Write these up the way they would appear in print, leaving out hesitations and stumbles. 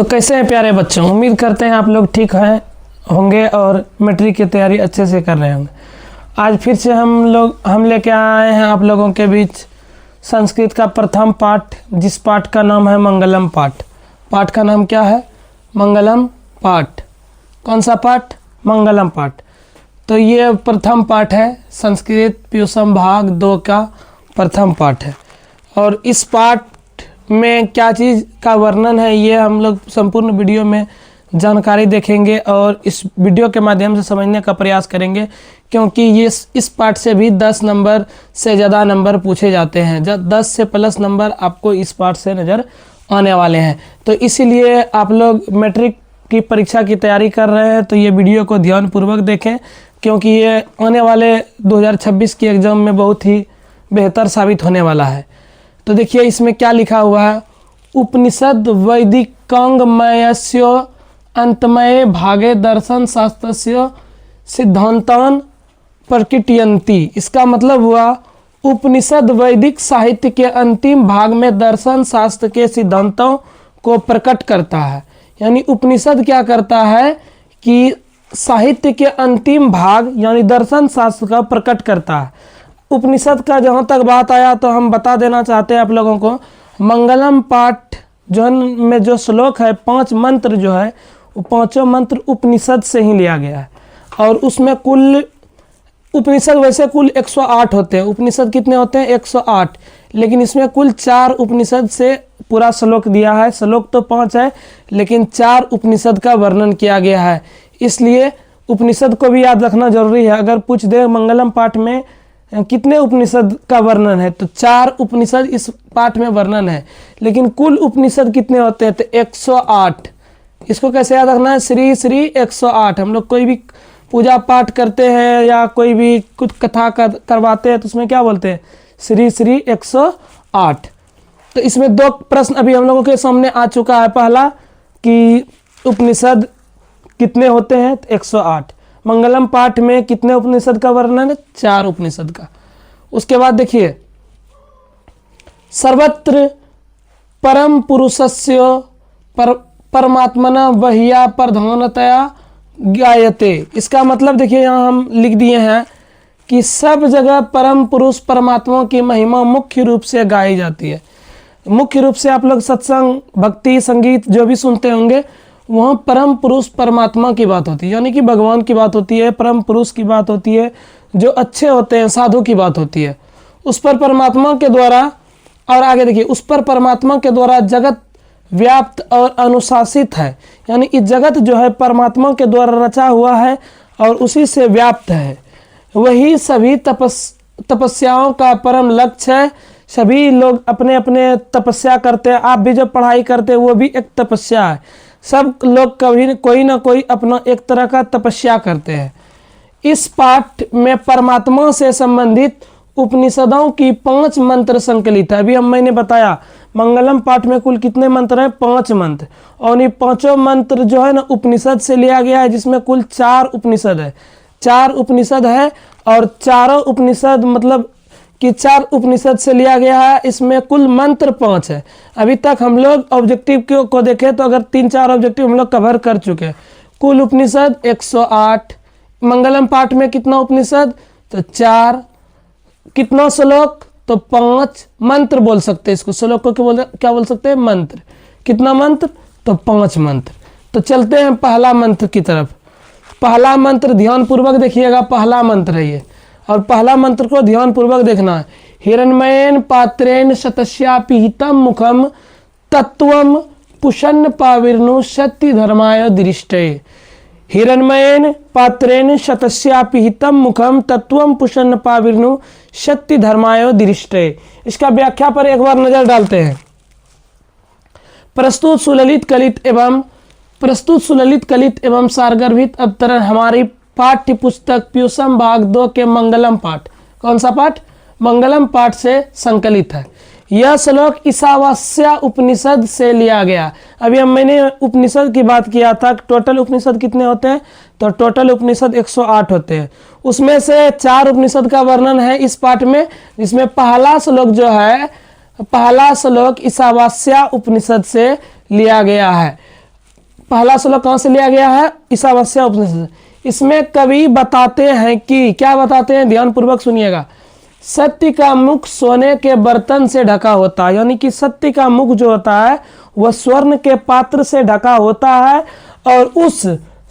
तो कैसे हैं प्यारे बच्चों, उम्मीद करते हैं आप लोग ठीक हैं होंगे और मैट्रिक की तैयारी अच्छे से कर रहे होंगे। आज फिर से हम लेके आए हैं आप लोगों के बीच संस्कृत का प्रथम पाठ, जिस पाठ का नाम है मंगलम पाठ। पाठ का नाम क्या है? मंगलम पाठ। कौन सा पाठ? मंगलम पाठ। तो ये प्रथम पाठ है, संस्कृत प्यूसम भाग 2 का प्रथम पाठ है। और इस पाठ में क्या चीज़ का वर्णन है ये हम लोग संपूर्ण वीडियो में जानकारी देखेंगे और इस वीडियो के माध्यम से समझने का प्रयास करेंगे, क्योंकि ये इस पाठ से भी 10 नंबर से ज़्यादा नंबर पूछे जाते हैं। 10 से प्लस नंबर आपको इस पाठ से नज़र आने वाले हैं। तो इसीलिए आप लोग मैट्रिक की परीक्षा की तैयारी कर रहे हैं तो ये वीडियो को ध्यानपूर्वक देखें, क्योंकि ये आने वाले 2026 की एग्ज़ाम में बहुत ही बेहतर साबित होने वाला है। तो देखिए इसमें क्या लिखा हुआ है। उपनिषद वैदिकांगमयस्य अंतमये भागे दर्शन शास्त्रस्य सिद्धांतान प्रकटयन्ति। इसका मतलब हुआ उपनिषद वैदिक साहित्य के अंतिम भाग में दर्शन शास्त्र के सिद्धांतों को प्रकट करता है। यानी उपनिषद क्या करता है कि साहित्य के अंतिम भाग यानी दर्शन शास्त्र का प्रकट करता है। उपनिषद का जहाँ तक बात आया तो हम बता देना चाहते हैं आप लोगों को, मंगलम पाठ जो में जो श्लोक है, 5 मंत्र जो है वो 5 मंत्र उपनिषद से ही लिया गया है। और उसमें कुल उपनिषद वैसे कुल 108 होते हैं। उपनिषद कितने होते हैं? 108। लेकिन इसमें कुल 4 उपनिषद से पूरा श्लोक दिया है। श्लोक तो 5 है लेकिन 4 उपनिषद का वर्णन किया गया है। इसलिए उपनिषद को भी याद रखना जरूरी है। अगर पूछ दे मंगलम पाठ में कितने उपनिषद का वर्णन है तो 4 उपनिषद इस पाठ में वर्णन है। लेकिन कुल उपनिषद कितने होते हैं? तो 108। इसको कैसे याद रखना है? श्री श्री 108। हम लोग कोई भी पूजा पाठ करते हैं या कोई भी कुछ कथा करवाते हैं तो उसमें क्या बोलते हैं? श्री श्री 108। तो इसमें 2 प्रश्न अभी हम लोगों के सामने आ चुका है। पहला कि उपनिषद कितने होते हैं? तो 108। मंगलम पाठ में कितने उपनिषद का वर्णन है? 4 उपनिषद का। उसके बाद देखिए, सर्वत्र परम पुरुषस्य परमात्मना वह्या प्रधानतया ज्ञायते। इसका मतलब देखिए यहाँ हम लिख दिए हैं कि सब जगह परम पुरुष परमात्मा की महिमा मुख्य रूप से गाई जाती है। मुख्य रूप से आप लोग सत्संग, भक्ति, संगीत जो भी सुनते होंगे वहाँ परम पुरुष परमात्मा की बात होती है, यानी कि भगवान की बात होती है, परम पुरुष की बात होती है, जो अच्छे होते हैं, साधु की बात होती है। उस पर परमात्मा के द्वारा, और आगे देखिए, उस पर परमात्मा के द्वारा जगत व्याप्त और अनुशासित है। यानी इस जगत जो है परमात्मा के द्वारा रचा हुआ है और उसी से व्याप्त है। वही सभी तपस्याओं का परम लक्ष्य है। सभी लोग अपने अपने तपस्या करते हैं। आप भी जो पढ़ाई करते हैं वो भी एक तपस्या है। सब लोग कभी कोई ना कोई अपना एक तरह का तपस्या करते हैं। इस पाठ में परमात्मा से संबंधित उपनिषदों की 5 मंत्र संकलित है। अभी मैंने बताया मंगलम पाठ में कुल कितने मंत्र हैं? 5 मंत्र। और ये 5 मंत्र जो है ना उपनिषद से लिया गया है, जिसमें कुल 4 उपनिषद है। 4 उपनिषद है और चारों उपनिषद मतलब कि 4 उपनिषद से लिया गया है। इसमें कुल मंत्र 5 है। अभी तक हम लोग ऑब्जेक्टिव को देखें तो अगर 3-4 ऑब्जेक्टिव हम लोग कवर कर चुके हैं। कुल उपनिषद 108। मंगलम पाठ में कितना उपनिषद? तो 4। कितना श्लोक? तो 5। मंत्र बोल सकते हैं इसको, श्लोक को क्या बोल सकते हैं? मंत्र। कितना मंत्र? तो 5 मंत्र। तो चलते हैं पहला मंत्र की तरफ। पहला मंत्र ध्यानपूर्वक देखिएगा। पहला मंत्र है ये, और पहला मंत्र को ध्यानपूर्वक देखना है। हिरण्मयेन पात्रेण शतस्या पिहितम मुखम तत्वम पुषन्न पाविर्नु सत्य धर्माय दृष्टे। हिरण्मयेन पात्रेण शतस्या पिहितम मुखम तत्वम पुषन्न पाविर्नु सत्य धर्माय दृष्टे। इसका व्याख्या पर एक बार नजर डालते हैं। प्रस्तुत सुललित कलित एवं सारगर्भित अवतरण हमारी पाठ्य पुस्तक प्यूसम भाग 2 के मंगलम पाठ। कौन सा पाठ? मंगलम पाठ से संकलित है। यह श्लोक ईशावास्य उपनिषद से लिया गया। अभी मैंने उपनिषद की बात किया था। टोटल उपनिषद कितने होते हैं? तो टोटल उपनिषद 108 होते हैं। उसमें से 4 उपनिषद का वर्णन है इस पाठ में, जिसमें पहला श्लोक जो है, पहला श्लोक ईशावास्य उपनिषद से लिया गया है। पहला श्लोक कहाँ से लिया गया है? ईशावास्य उपनिषद। इसमें कवि बताते हैं कि, क्या बताते हैं, ध्यान पूर्वक सुनिएगा। सत्य का मुख सोने के बर्तन से ढका होता है, यानी कि सत्य का मुख जो होता है वह स्वर्ण के पात्र से ढका होता है, और उस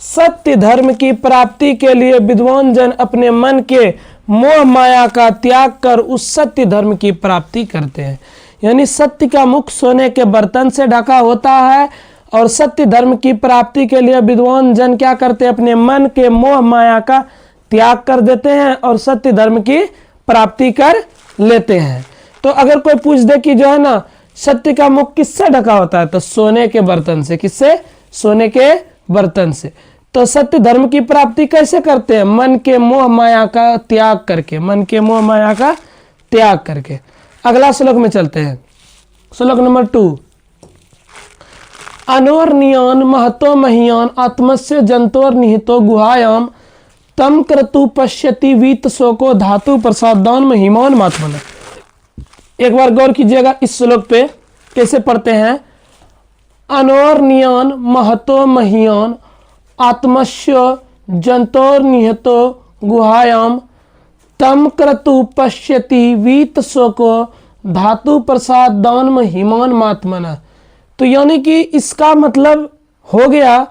सत्य धर्म की प्राप्ति के लिए विद्वान जन अपने मन के मोह माया का त्याग कर उस सत्य धर्म की प्राप्ति करते हैं। यानी सत्य का मुख सोने के बर्तन से ढका होता है, और सत्य धर्म की प्राप्ति के लिए विद्वान जन क्या करते हैं? अपने मन के मोह माया का त्याग कर देते हैं और सत्य धर्म की प्राप्ति कर लेते हैं। तो अगर कोई पूछ दे कि जो है ना सत्य का मुख किससे ढका होता है, तो सोने के बर्तन से। किससे? सोने के बर्तन से। तो सत्य धर्म की प्राप्ति कैसे करते हैं? मन के मोह माया का त्याग करके, मन के मोह माया का त्याग करके। अगला श्लोक में चलते हैं, श्लोक नंबर 2। अनोर्नियान महतो महीयान आत्मस्य जंतोर निहितो गुहायाम तम क्रतु पश्यति वीत शोको धातु प्रसादान महिमान मात्मन। एक बार गौर कीजिएगा इस श्लोक पे कैसे पढ़ते हैं। अनोर्नियान महतो महीयान आत्मस्य जंतोर निहितो गुहायाम तम क्रतु पश्यति वीत शोको धातु प्रसादान महिमान मात्मन। तो यानी कि इसका मतलब हो गया,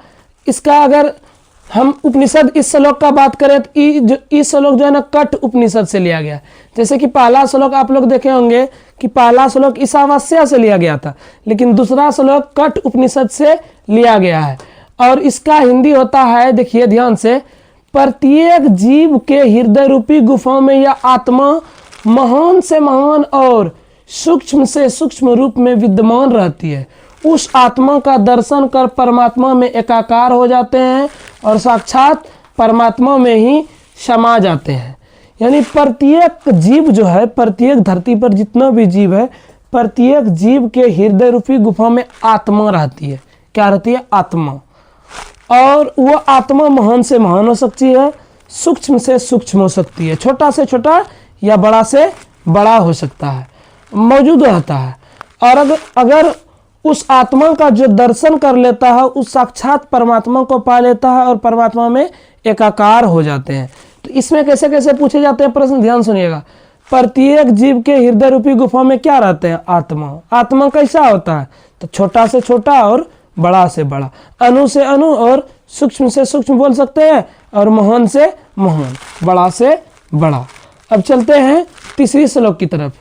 इसका अगर हम उपनिषद इस श्लोक का बात करें तो इस श्लोक जो है ना कठ उपनिषद से लिया गया। जैसे कि पहला श्लोक आप लोग देखे होंगे कि पहला श्लोक ईशावास्य से लिया गया था, लेकिन दूसरा श्लोक कठ उपनिषद से लिया गया है। और इसका हिंदी होता है, देखिए ध्यान से, प्रत्येक जीव के हृदय रूपी गुफा में यह आत्मा महान से महान और सूक्ष्म से सूक्ष्म रूप में विद्यमान रहती है। उस आत्मा का दर्शन कर परमात्मा में एकाकार हो जाते हैं और साक्षात परमात्मा में ही समा जाते हैं। यानी प्रत्येक जीव जो है, प्रत्येक धरती पर जितना भी जीव है, प्रत्येक जीव के हृदय रूपी गुफा में आत्मा रहती है। क्या रहती है? आत्मा। और वो आत्मा महान से महान हो सकती है, सूक्ष्म से सूक्ष्म हो सकती है, छोटा से छोटा या बड़ा से बड़ा हो सकता है, मौजूद रहता है। और अगर उस आत्मा का जो दर्शन कर लेता है, उस साक्षात परमात्मा को पा लेता है और परमात्मा में एकाकार हो जाते हैं। तो इसमें कैसे कैसे पूछे जाते हैं प्रश्न, ध्यान सुनिएगा। प्रत्येक जीव के हृदय रूपी गुफा में क्या रहते हैं? आत्मा। आत्मा कैसा होता है? तो छोटा से छोटा और बड़ा से बड़ा, अणु से अणु और सूक्ष्म से सूक्ष्म बोल सकते हैं, और महान से महान, बड़ा से बड़ा। अब चलते हैं तीसरी श्लोक की तरफ।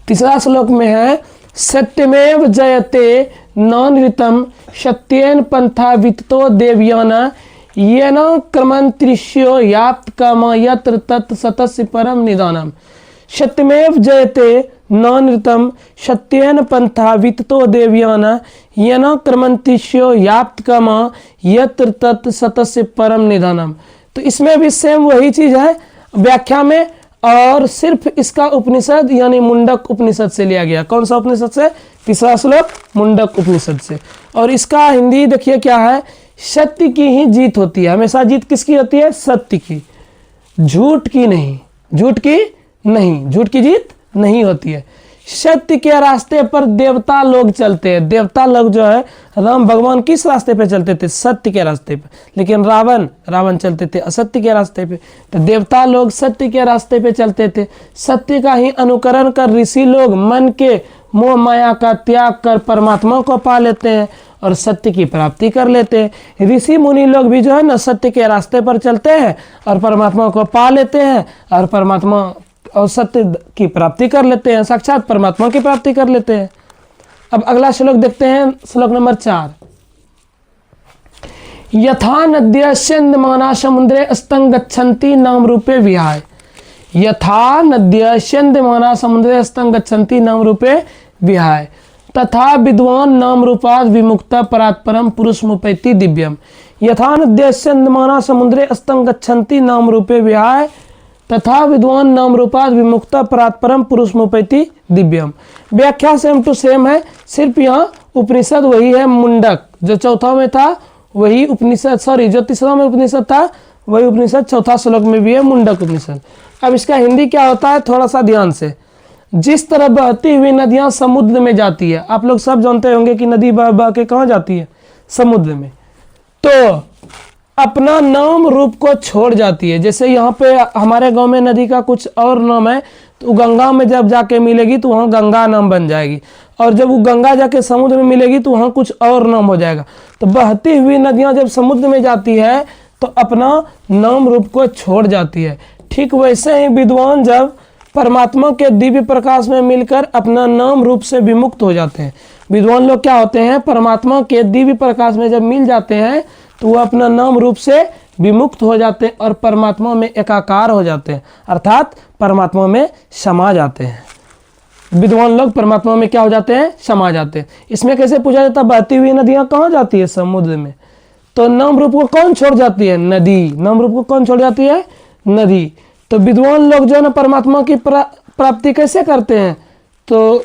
तीसरा श्लोक में है, सत्यमेव जयते नृतम सत्येन पंथा वित्तो देव्यान येन क्रमंत्रिष्यो याप्त काम यत्र तत् सतस्य परम निदानम। सत्यमेव जयते नृतम सत्येन पंथा वित्तो देव्यान येन क्रमंत्रिष्यो याप्त काम यत्र तत् सतस्य परम निदानम। तो इसमें भी सेम वही चीज है व्याख्या में, और सिर्फ इसका उपनिषद यानी मुंडक उपनिषद से लिया गया। कौन सा उपनिषद से? तीसरा श्लोक मुंडक उपनिषद से। और इसका हिंदी देखिए क्या है, सत्य की ही जीत होती है। हमेशा जीत किसकी होती है? सत्य की, झूठ की नहीं। झूठ की नहीं, झूठ की जीत नहीं होती है। सत्य के रास्ते पर देवता लोग चलते हैं। देवता लोग जो है, राम भगवान किस रास्ते पे चलते थे? सत्य के रास्ते पे। लेकिन रावण चलते थे असत्य के रास्ते पे। तो देवता लोग सत्य के रास्ते पे चलते थे। सत्य का ही अनुकरण कर ऋषि लोग मन के मोह माया का त्याग कर परमात्मा को पा लेते हैं और सत्य की प्राप्ति कर लेते हैं। ऋषि मुनि लोग भी जो है ना सत्य के रास्ते पर चलते हैं और परमात्मा को पा लेते हैं, और परमात्मा और सत्य की प्राप्ति कर लेते हैं, साक्षात परमात्मा की प्राप्ति कर लेते हैं। अब अगला श्लोक देखते हैं, श्लोक नंबर 4। यथा नद्य स्यन्दमाना समुद्रे स्तं गच्छन्ति नाम रूपे विहाय। यथा नद्य स्यन्दमाना समुद्रे स्तं गच्छन्ति नाम रूपे विहाय तथा विद्वान नाम रूपाद विमुक्ता परात्परम पुरुषमुपैति दिव्यम। यथा नद्य स्यन्दमाना समुद्रे स्तं गच्छन्ति नाम रूपे विहाय तथा विद्वान नाम रूपाद विमुक्ता परात्परम पुरुषमुपैति दिव्यम। व्याख्या सेम टू सेम है, सिर्फ यहाँ उपनिषद वही है मुंडक। जो चौथा में था वही उपनिषद, जो तीसरा में उपनिषद था वही उपनिषद चौथा श्लोक में भी है, मुंडक उपनिषद। अब इसका हिंदी क्या होता है, थोड़ा सा ध्यान से। जिस तरह बहती हुई नदियां समुद्र में जाती है, आप लोग सब जानते होंगे कि नदी बह बह के कहाँ जाती है, समुद्र में, तो अपना नाम रूप को छोड़ जाती है। जैसे यहाँ पे हमारे गांव में नदी का कुछ और नाम है, तो गंगा में जब जाके मिलेगी तो वहाँ गंगा नाम बन जाएगी, और जब वो गंगा जाके समुद्र में मिलेगी तो वहाँ कुछ और नाम हो जाएगा। तो बहती हुई नदियाँ जब समुद्र में जाती है तो अपना नाम रूप को छोड़ जाती है। ठीक वैसे ही विद्वान जब परमात्मा के दिव्य प्रकाश में मिलकर अपना नाम रूप से विमुक्त हो जाते हैं। विद्वान लोग क्या होते हैं, परमात्मा के दिव्य प्रकाश में जब मिल जाते हैं तो वो अपना नाम रूप से विमुक्त हो जाते हैं और परमात्मा में एकाकार हो जाते हैं, अर्थात परमात्मा में समा जाते हैं। विद्वान लोग परमात्मा में क्या हो जाते हैं, समा जाते हैं। इसमें कैसे पूछा जाता है, बहती हुई नदियां कहाँ जाती है, समुद्र में, तो नाम रूप को कौन छोड़ जाती है, नदी। नाम रूप को कौन छोड़ जाती है, नदी। तो विद्वान लोग जो है ना परमात्मा की प्राप्ति कैसे करते हैं, तो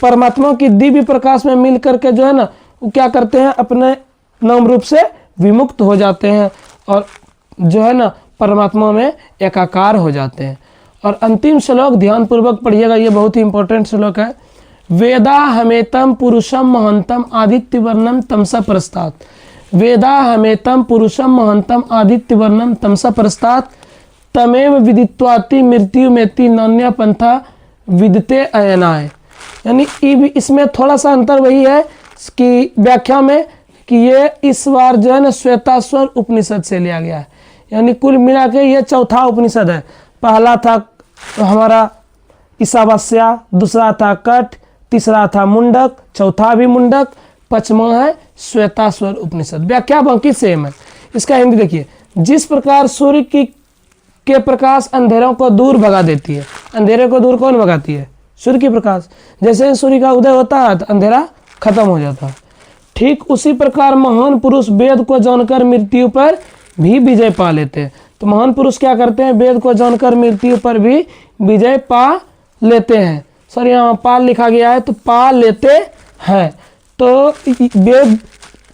परमात्मा की दिव्य प्रकाश में मिल करके जो है ना वो क्या करते हैं, अपने नाम रूप से विमुक्त हो जाते हैं और जो है ना परमात्मा में एकाकार हो जाते हैं। और अंतिम श्लोक ध्यान पूर्वक पढ़िएगा, ये बहुत ही इंपॉर्टेंट श्लोक है। वेदा हमेतम पुरुषम महंतम आदित्य वर्णम तमसा प्रस्तात्। वेदा हमेतम पुरुषम महंतम आदित्य वर्णम तमसा प्रस्तात् तमेव विदित्वाति मृत्यु मेति नान्य पंथा विदते अयनाय। यानी इसमें थोड़ा सा अंतर वही है कि व्याख्या में कि ये इस बार जो है ना श्वेताश्वर उपनिषद से लिया गया है। यानी कुल मिला के ये चौथा उपनिषद है। पहला था हमारा ईशावास्या, दूसरा था कठ, तीसरा था मुंडक, चौथा भी मुंडक, पांचवा है श्वेताश्वर उपनिषद। व्याख्या बाकी सेम है। इसका हिंदी देखिए, जिस प्रकार सूर्य के प्रकाश अंधेरों को दूर भगा देती है, अंधेरे को दूर कौन भगाती है, सूर्य की प्रकाश। जैसे सूर्य का उदय होता है तो अंधेरा खत्म हो जाता है। ठीक उसी प्रकार महान पुरुष वेद को जानकर मृत्यु पर भी विजय पा लेते हैं। तो महान पुरुष क्या करते हैं, वेद को जानकर मृत्यु पर भी विजय पा लेते हैं। सर यहाँ पा लिखा गया है तो पा लेते हैं। तो वेद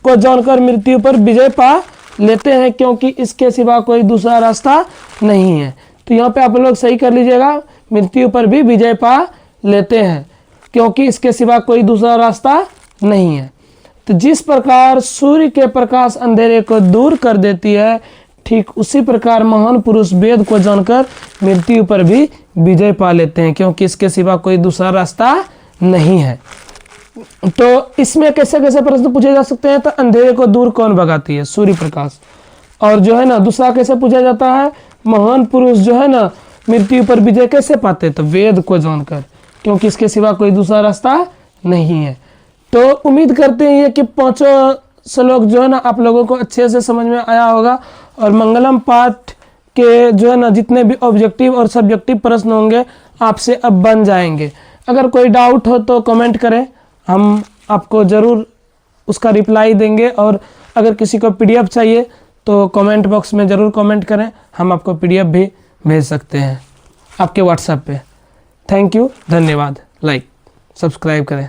को जानकर मृत्यु पर विजय पा लेते हैं क्योंकि इसके सिवा कोई दूसरा रास्ता नहीं है। तो यहाँ पे आप लोग सही कर लीजिएगा, मृत्यु पर भी विजय पा लेते हैं क्योंकि इसके सिवा कोई दूसरा रास्ता नहीं है। तो जिस प्रकार सूर्य के प्रकाश अंधेरे को दूर कर देती है, ठीक उसी प्रकार महान पुरुष वेद को जानकर मृत्यु पर भी विजय पा लेते हैं क्योंकि इसके सिवा कोई दूसरा रास्ता नहीं है। तो इसमें कैसे कैसे प्रश्न पूछे जा सकते हैं, तो अंधेरे को दूर कौन भगाती है, सूर्य प्रकाश। और जो है ना दूसरा कैसे पूछा जाता है, महान पुरुष जो है ना मृत्यु पर विजय कैसे पाते, तो वेद को जानकर क्योंकि इसके सिवा कोई दूसरा रास्ता नहीं है। तो उम्मीद करते हैं कि पांचों श्लोक जो है ना आप लोगों को अच्छे से समझ में आया होगा और मंगलम पाठ के जो है ना जितने भी ऑब्जेक्टिव और सब्जेक्टिव प्रश्न होंगे आपसे अब बन जाएंगे। अगर कोई डाउट हो तो कमेंट करें, हम आपको ज़रूर उसका रिप्लाई देंगे। और अगर किसी को पीडीएफ चाहिए तो कमेंट बॉक्स में ज़रूर कमेंट करें, हम आपको पीडीएफ भी भेज सकते हैं आपके व्हाट्सएप पे। थैंक यू, धन्यवाद। लाइक सब्सक्राइब करें।